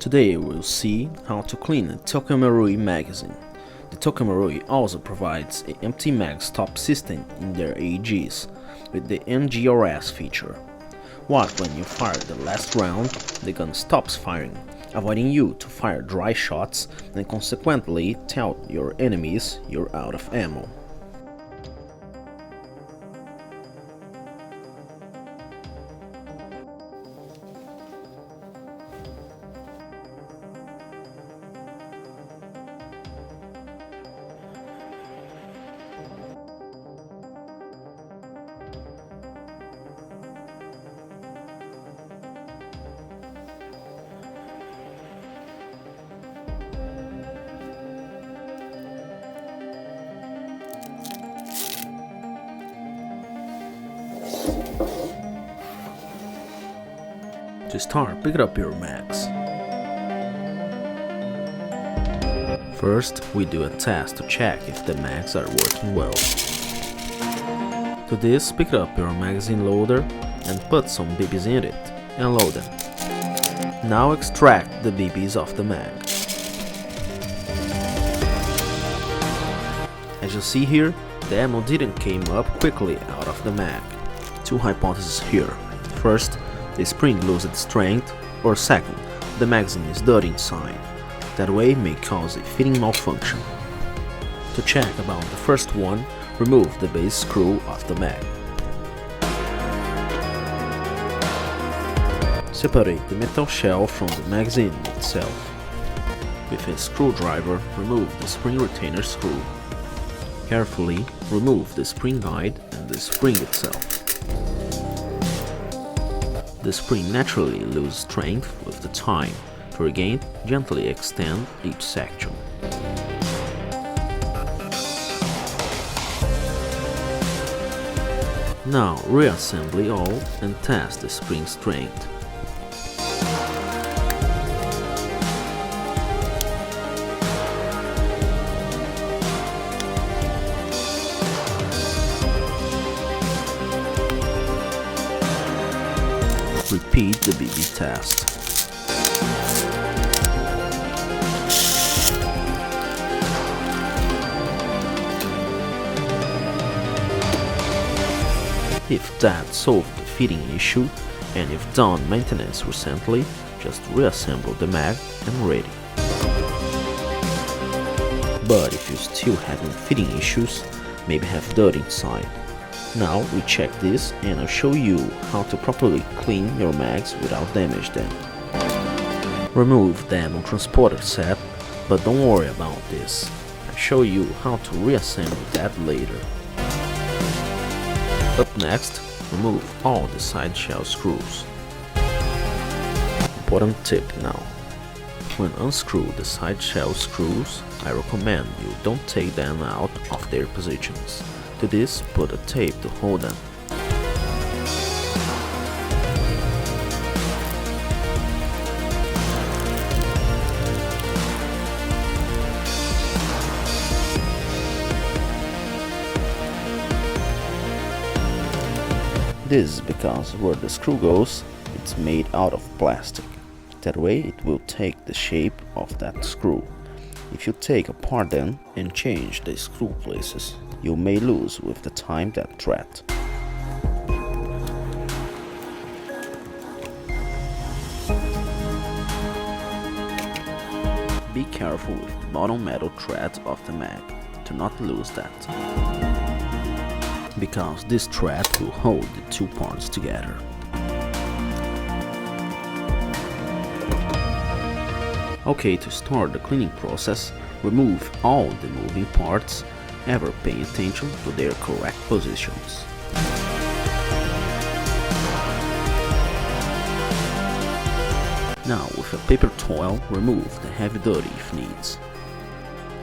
Today we'll see how to clean a tokyomarui magazine. The tokyomarui also provides an empty mag stop system in their AEGs with the NGRS feature. What when you fire the last round, the gun stops firing, avoiding you to fire dry shots and consequently tell your enemies you're out of ammo. To start, pick up your mags. First, we do a test to check if the mags are working well. To this, pick up your magazine loader and put some BBs in it and load them. Now extract the BBs off the mag. As you see here, the ammo didn't came up quickly out of the mag. Two hypotheses here. First, the spring loses strength, or second, the magazine is dirty inside. That way may cause a fitting malfunction. To check about the first one, remove the base screw off the mag. Separate the metal shell from the magazine itself. With a screwdriver, remove the spring retainer screw. Carefully remove the spring guide and the spring itself. The spring naturally loses strength with the time. To regain, gently extend each section. Now reassemble all and test the spring strength. Repeat the BB test. If that solved the fitting issue and you've done maintenance recently, just reassemble the mag and ready. But if you're still having fitting issues, maybe have dirt inside. Now we check this and I'll show you how to properly clean your mags without damage them. Remove the ammo transporter set, but don't worry about this. I'll show you how to reassemble that later. Up next, remove all the side shell screws. Important tip now. When unscrew the side shell screws, I recommend you don't take them out of their positions. To this, put a tape to hold them. This is because where the screw goes, it's made out of plastic. That way it will take the shape of that screw. If you take apart them and change the screw places, you may lose with the time that threat. Be careful with the bottom metal thread of the mag to not lose that, because this thread will hold the two parts together. Okay, to start the cleaning process, remove all the moving parts, ever paying attention to their correct positions. Now with a paper towel, remove the heavy dirt if needs.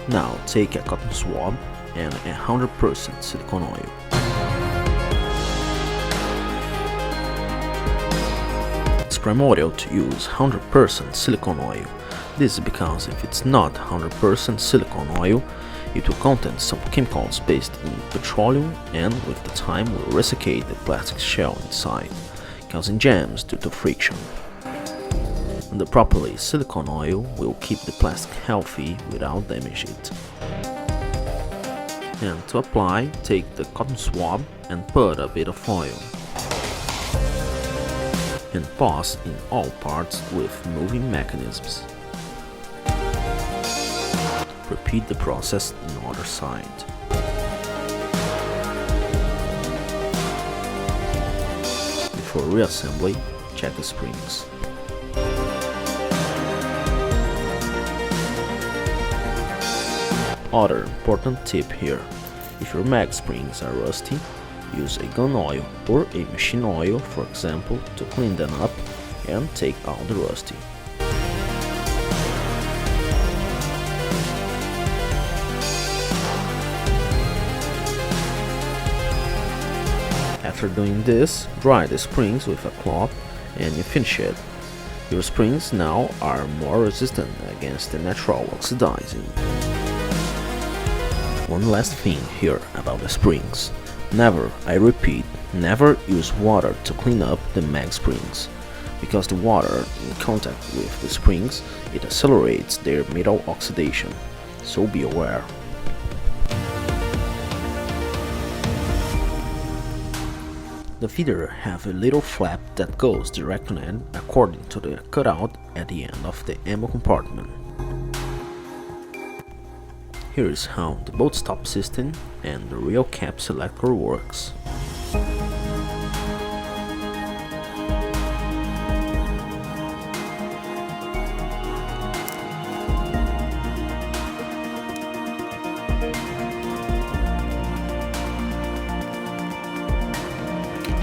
Now take a cotton swab and 100% silicone oil. It's primordial to use 100% silicone oil. This is because if it's not 100% silicone oil, it will contain some chemicals based in petroleum and with the time will reseccate the plastic shell inside, causing jams due to friction. The properly silicone oil will keep the plastic healthy without damaging it. And to apply, take the cotton swab and put a bit of oil. And pass in all parts with moving mechanisms. Repeat the process on other side. Before reassembly, check the springs. Other important tip here: if your mag springs are rusty, use a gun oil or a machine oil, for example, to clean them up and take out the rusty. After doing this, dry the springs with a cloth and you finish it. Your springs now are more resistant against the natural oxidizing. One last thing here about the springs. Never, I repeat, never use water to clean up the mag springs, because the water in contact with the springs, it accelerates their metal oxidation, so be aware. The feeder have a little flap that goes direct on it according to the cutout at the end of the ammo compartment. Here is how the bolt stop system and the real cap selector works.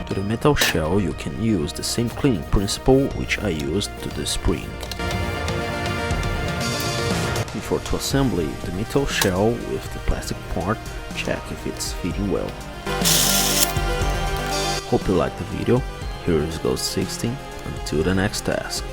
To the metal shell, you can use the same cleaning principle which I used to the spring. Before to assembly the metal shell with the plastic part, check if it's fitting well. Hope you liked the video. Here is Ghost 16. Until the next task.